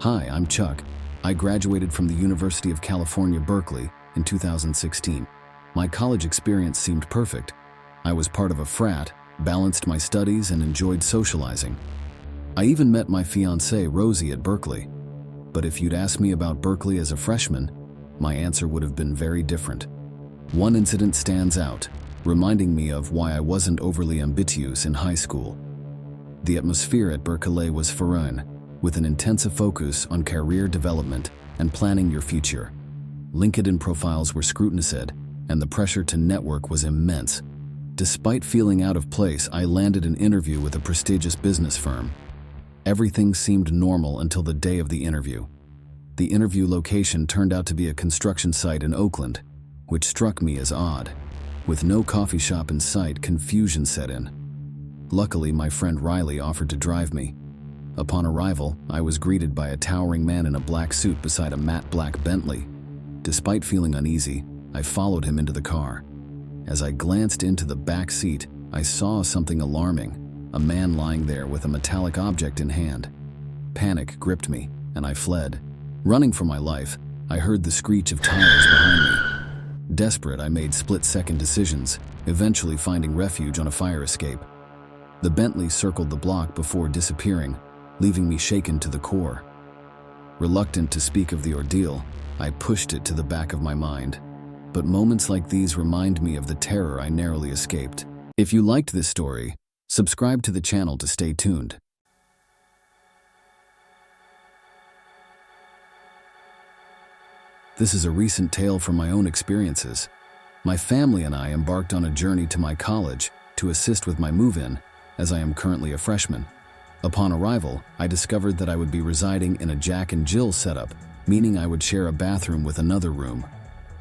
Hi, I'm Chuck. I graduated from the University of California, Berkeley in 2016. My college experience seemed perfect. I was part of a frat, balanced my studies, and enjoyed socializing. I even met my fiancée, Rosie, at Berkeley. But if you'd asked me about Berkeley as a freshman, my answer would have been very different. One incident stands out, reminding me of why I wasn't overly ambitious in high school. The atmosphere at Berkeley was foreign, with an intensive focus on career development and planning your future. LinkedIn profiles were scrutinized, and the pressure to network was immense. Despite feeling out of place, I landed an interview with a prestigious business firm. Everything seemed normal until the day of the interview. The interview location turned out to be a construction site in Oakland, which struck me as odd. With no coffee shop in sight, confusion set in. Luckily, my friend Riley offered to drive me. Upon arrival, I was greeted by a towering man in a black suit beside a matte black Bentley. Despite feeling uneasy, I followed him into the car. As I glanced into the back seat, I saw something alarming. A man lying there with a metallic object in hand. Panic gripped me, and I fled. Running for my life, I heard the screech of tires behind me. Desperate, I made split-second decisions, eventually finding refuge on a fire escape. The Bentley circled the block before disappearing, leaving me shaken to the core. Reluctant to speak of the ordeal, I pushed it to the back of my mind. But moments like these remind me of the terror I narrowly escaped. If you liked this story, subscribe to the channel to stay tuned. This is a recent tale from my own experiences. My family and I embarked on a journey to my college to assist with my move-in, as I am currently a freshman. Upon arrival, I discovered that I would be residing in a Jack and Jill setup, meaning I would share a bathroom with another room.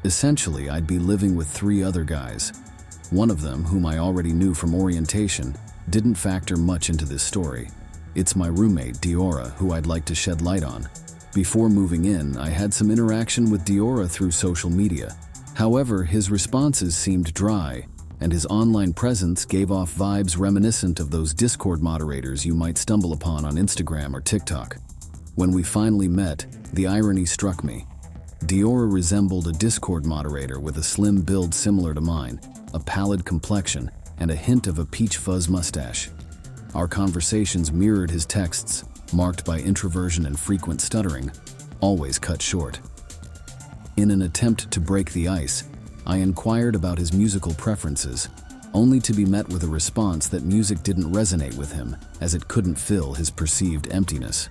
Essentially, I'd be living with 3 other guys. One of them, whom I already knew from orientation, didn't factor much into this story. It's my roommate, Diora, who I'd like to shed light on. Before moving in, I had some interaction with Diora through social media. However, his responses seemed dry, and his online presence gave off vibes reminiscent of those Discord moderators you might stumble upon on Instagram or TikTok. When we finally met, the irony struck me. Diora resembled a Discord moderator with a slim build similar to mine, a pallid complexion, and a hint of a peach fuzz mustache. Our conversations mirrored his texts, marked by introversion and frequent stuttering, always cut short. In an attempt to break the ice, I inquired about his musical preferences, only to be met with a response that music didn't resonate with him, as it couldn't fill his perceived emptiness.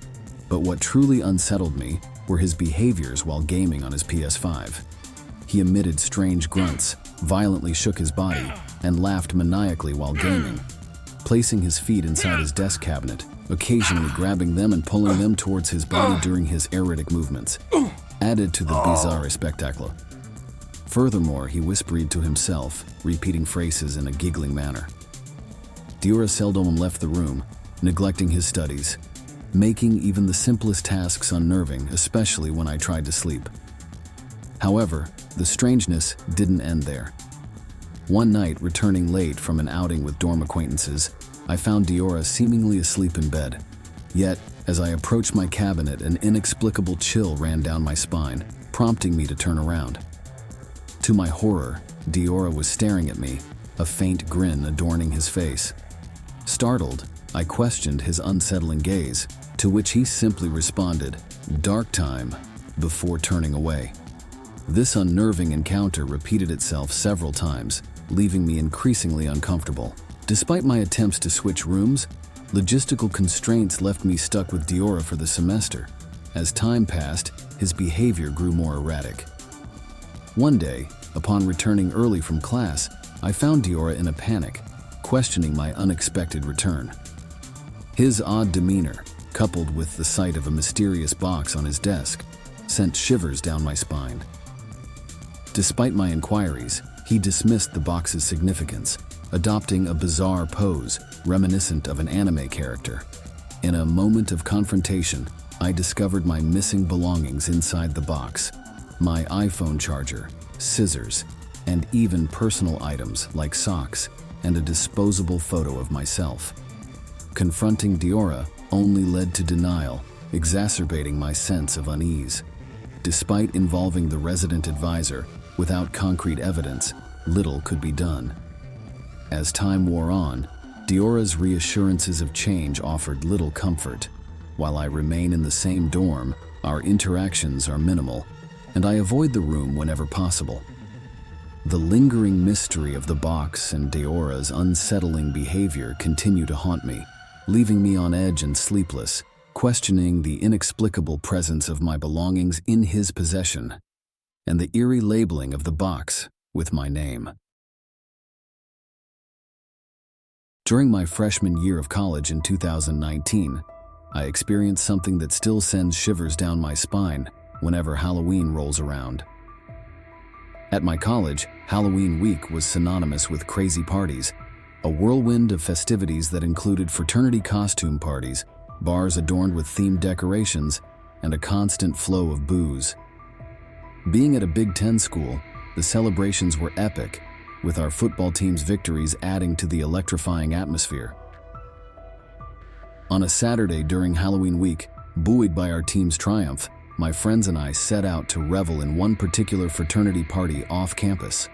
But what truly unsettled me were his behaviors while gaming on his PS5. He emitted strange grunts, violently shook his body, and laughed maniacally while gaming, placing his feet inside his desk cabinet, occasionally grabbing them and pulling them towards his body during his erratic movements, added to the bizarre spectacle. Furthermore, he whispered to himself, repeating phrases in a giggling manner. Diora seldom left the room, neglecting his studies, making even the simplest tasks unnerving, especially when I tried to sleep. However, the strangeness didn't end there. One night, returning late from an outing with dorm acquaintances, I found Diora seemingly asleep in bed. Yet, as I approached my cabinet, an inexplicable chill ran down my spine, prompting me to turn around. To my horror, Diora was staring at me, a faint grin adorning his face. Startled, I questioned his unsettling gaze, to which he simply responded, "Dark time," before turning away. This unnerving encounter repeated itself several times, leaving me increasingly uncomfortable. Despite my attempts to switch rooms, logistical constraints left me stuck with Diora for the semester. As time passed, his behavior grew more erratic. One day, upon returning early from class, I found Diora in a panic, questioning my unexpected return. His odd demeanor, coupled with the sight of a mysterious box on his desk, sent shivers down my spine. Despite my inquiries, he dismissed the box's significance, adopting a bizarre pose reminiscent of an anime character. In a moment of confrontation, I discovered my missing belongings inside the box: my iPhone charger, scissors, and even personal items like socks and a disposable photo of myself. Confronting Diora only led to denial, exacerbating my sense of unease. Despite involving the resident advisor, without concrete evidence, little could be done. As time wore on, Diora's reassurances of change offered little comfort. While I remain in the same dorm, our interactions are minimal, and I avoid the room whenever possible. The lingering mystery of the box and Diora's unsettling behavior continue to haunt me, leaving me on edge and sleepless, questioning the inexplicable presence of my belongings in his possession, and the eerie labeling of the box with my name. During my freshman year of college in 2019, I experienced something that still sends shivers down my spine whenever Halloween rolls around. At my college, Halloween week was synonymous with crazy parties, a whirlwind of festivities that included fraternity costume parties, bars adorned with themed decorations, and a constant flow of booze. Being at a Big Ten school, the celebrations were epic, with our football team's victories adding to the electrifying atmosphere. On a Saturday during Halloween week, buoyed by our team's triumph, my friends and I set out to revel in one particular fraternity party off campus.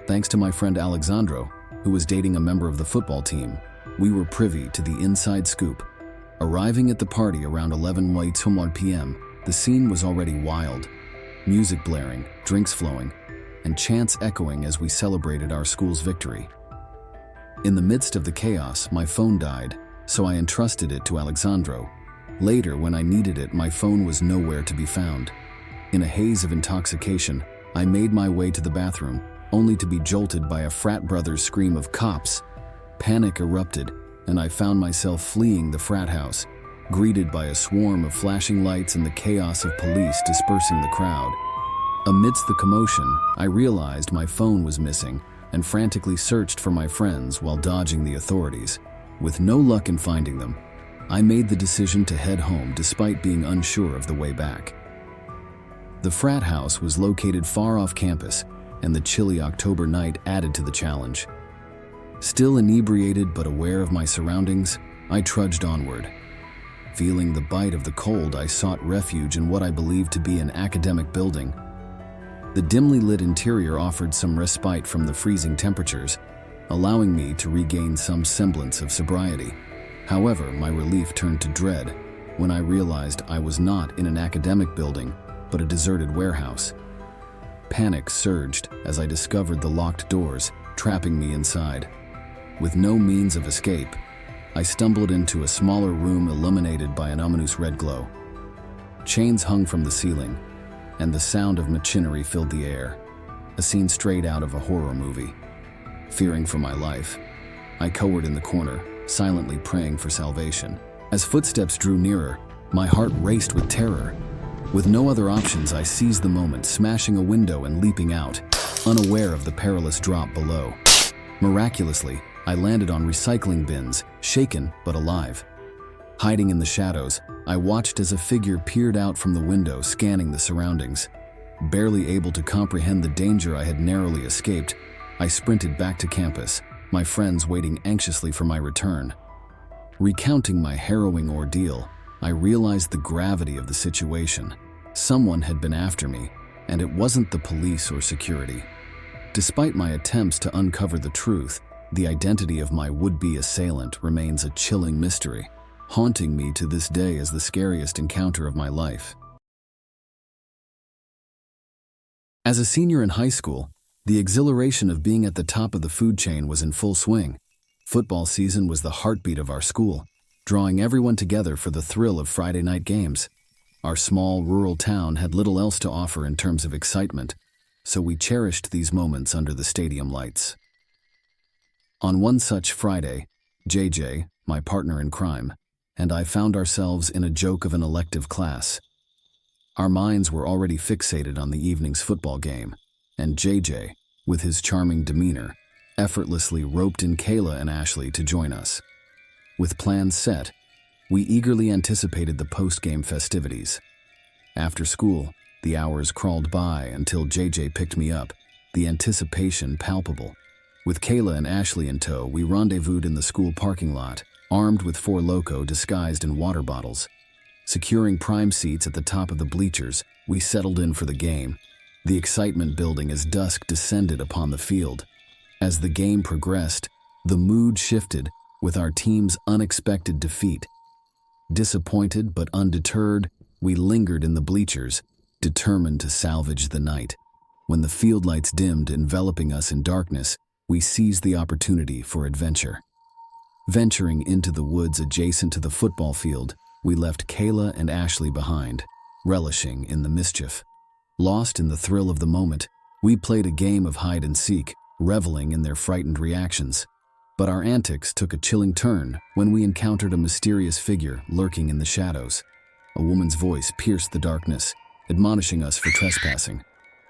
Thanks to my friend Alexandro, who was dating a member of the football team, we were privy to the inside scoop. Arriving at the party around 11 p.m., the scene was already wild. Music blaring, drinks flowing, and chants echoing as we celebrated our school's victory. In the midst of the chaos, my phone died, so I entrusted it to Alexandro. Later, when I needed it, my phone was nowhere to be found. In a haze of intoxication, I made my way to the bathroom, only to be jolted by a frat brother's scream of "Cops!" Panic erupted, and I found myself fleeing the frat house, greeted by a swarm of flashing lights and the chaos of police dispersing the crowd. Amidst the commotion, I realized my phone was missing and frantically searched for my friends while dodging the authorities. With no luck in finding them, I made the decision to head home despite being unsure of the way back. The frat house was located far off campus, and the chilly October night added to the challenge. Still inebriated but aware of my surroundings, I trudged onward. Feeling the bite of the cold, I sought refuge in what I believed to be an academic building. The dimly lit interior offered some respite from the freezing temperatures, allowing me to regain some semblance of sobriety. However, my relief turned to dread when I realized I was not in an academic building, but a deserted warehouse. Panic surged as I discovered the locked doors, trapping me inside. With no means of escape, I stumbled into a smaller room illuminated by an ominous red glow. Chains hung from the ceiling, and the sound of machinery filled the air, a scene straight out of a horror movie. Fearing for my life, I cowered in the corner, silently praying for salvation. As footsteps drew nearer, my heart raced with terror. With no other options, I seized the moment, smashing a window and leaping out, unaware of the perilous drop below. Miraculously, I landed on recycling bins, shaken but alive. Hiding in the shadows, I watched as a figure peered out from the window, scanning the surroundings. Barely able to comprehend the danger I had narrowly escaped, I sprinted back to campus, my friends waiting anxiously for my return. Recounting my harrowing ordeal, I realized the gravity of the situation. Someone had been after me, and it wasn't the police or security. Despite my attempts to uncover the truth, the identity of my would-be assailant remains a chilling mystery, haunting me to this day as the scariest encounter of my life. As a senior in high school, the exhilaration of being at the top of the food chain was in full swing. Football season was the heartbeat of our school, drawing everyone together for the thrill of Friday night games. Our small, rural town had little else to offer in terms of excitement, so we cherished these moments under the stadium lights. On one such Friday, JJ, my partner in crime, and I found ourselves in a joke of an elective class. Our minds were already fixated on the evening's football game, and JJ, with his charming demeanor, effortlessly roped in Kayla and Ashley to join us. With plans set, we eagerly anticipated the post-game festivities. After school, the hours crawled by until JJ picked me up, the anticipation palpable. With Kayla and Ashley in tow, we rendezvoused in the school parking lot, armed with Four Loko disguised in water bottles. Securing prime seats at the top of the bleachers, we settled in for the game, the excitement building as dusk descended upon the field. As the game progressed, the mood shifted with our team's unexpected defeat. Disappointed but undeterred, we lingered in the bleachers, determined to salvage the night. When the field lights dimmed, enveloping us in darkness, we seized the opportunity for adventure. Venturing into the woods adjacent to the football field, we left Kayla and Ashley behind, relishing in the mischief. Lost in the thrill of the moment, we played a game of hide and seek, reveling in their frightened reactions. But our antics took a chilling turn when we encountered a mysterious figure lurking in the shadows. A woman's voice pierced the darkness, admonishing us for trespassing.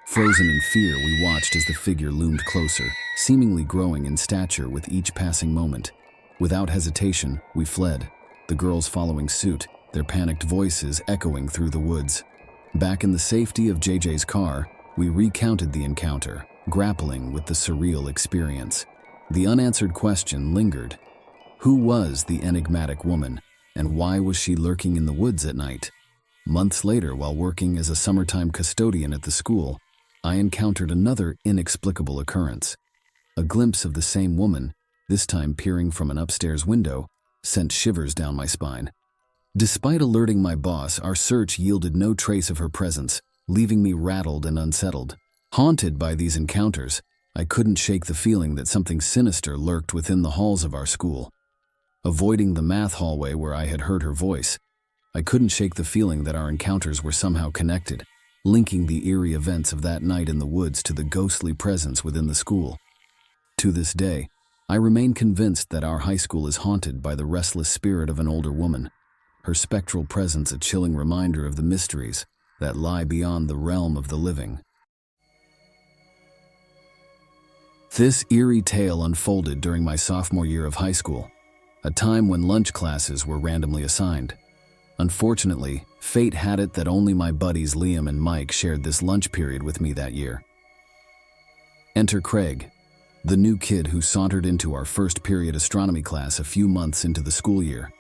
Frozen in fear, we watched as the figure loomed closer, seemingly growing in stature with each passing moment. Without hesitation, we fled, the girls following suit, their panicked voices echoing through the woods. Back in the safety of JJ's car, we recounted the encounter, grappling with the surreal experience. The unanswered question lingered. Who was the enigmatic woman, and why was she lurking in the woods at night? Months later, while working as a summertime custodian at the school, I encountered another inexplicable occurrence. A glimpse of the same woman, this time peering from an upstairs window, sent shivers down my spine. Despite alerting my boss, our search yielded no trace of her presence, leaving me rattled and unsettled. Haunted by these encounters, I couldn't shake the feeling that something sinister lurked within the halls of our school. Avoiding the math hallway where I had heard her voice, I couldn't shake the feeling that our encounters were somehow connected, linking the eerie events of that night in the woods to the ghostly presence within the school. To this day, I remain convinced that our high school is haunted by the restless spirit of an older woman, her spectral presence a chilling reminder of the mysteries that lie beyond the realm of the living. This eerie tale unfolded during my sophomore year of high school, a time when lunch classes were randomly assigned. Unfortunately, fate had it that only my buddies Liam and Mike shared this lunch period with me that year. Enter Craig, the new kid who sauntered into our first period astronomy class a few months into the school year.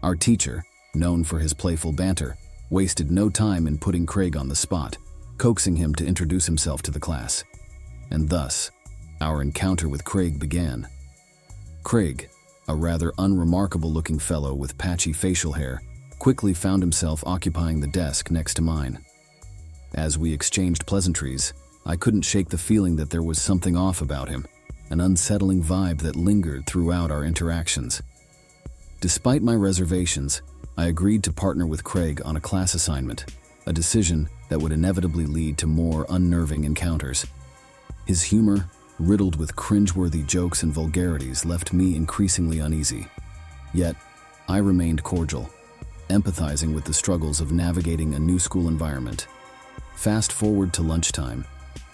Our teacher, known for his playful banter, wasted no time in putting Craig on the spot, coaxing him to introduce himself to the class. And thus, our encounter with Craig began. Craig, a rather unremarkable-looking fellow with patchy facial hair, quickly found himself occupying the desk next to mine. As we exchanged pleasantries, I couldn't shake the feeling that there was something off about him, an unsettling vibe that lingered throughout our interactions. Despite my reservations, I agreed to partner with Craig on a class assignment, a decision that would inevitably lead to more unnerving encounters. His humor, riddled with cringeworthy jokes and vulgarities, left me increasingly uneasy. Yet, I remained cordial, empathizing with the struggles of navigating a new school environment. Fast forward to lunchtime,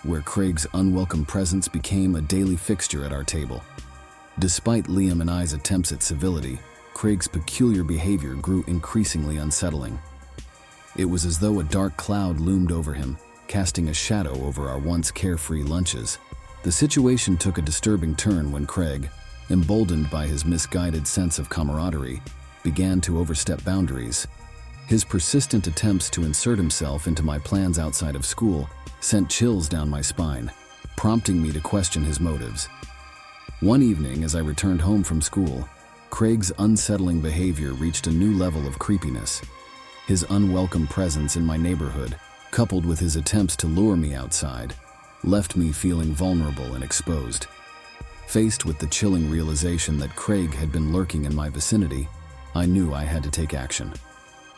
where Craig's unwelcome presence became a daily fixture at our table. Despite Liam and I's attempts at civility, Craig's peculiar behavior grew increasingly unsettling. It was as though a dark cloud loomed over him, casting a shadow over our once carefree lunches. The situation took a disturbing turn when Craig, emboldened by his misguided sense of camaraderie, began to overstep boundaries. His persistent attempts to insert himself into my plans outside of school sent chills down my spine, prompting me to question his motives. One evening, as I returned home from school, Craig's unsettling behavior reached a new level of creepiness. His unwelcome presence in my neighborhood, coupled with his attempts to lure me outside, left me feeling vulnerable and exposed. Faced with the chilling realization that Craig had been lurking in my vicinity, I knew I had to take action.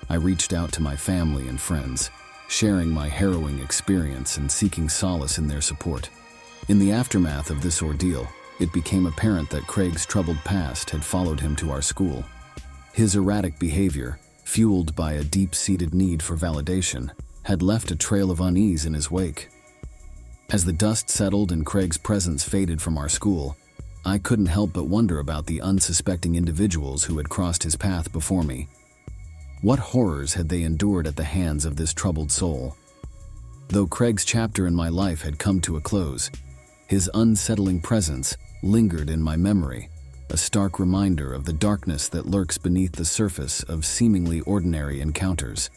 I reached out to my family and friends, sharing my harrowing experience and seeking solace in their support. In the aftermath of this ordeal, it became apparent that Craig's troubled past had followed him to our school. His erratic behavior, fueled by a deep-seated need for validation, had left a trail of unease in his wake. As the dust settled and Craig's presence faded from our school, I couldn't help but wonder about the unsuspecting individuals who had crossed his path before me. What horrors had they endured at the hands of this troubled soul? Though Craig's chapter in my life had come to a close, his unsettling presence lingered in my memory, a stark reminder of the darkness that lurks beneath the surface of seemingly ordinary encounters.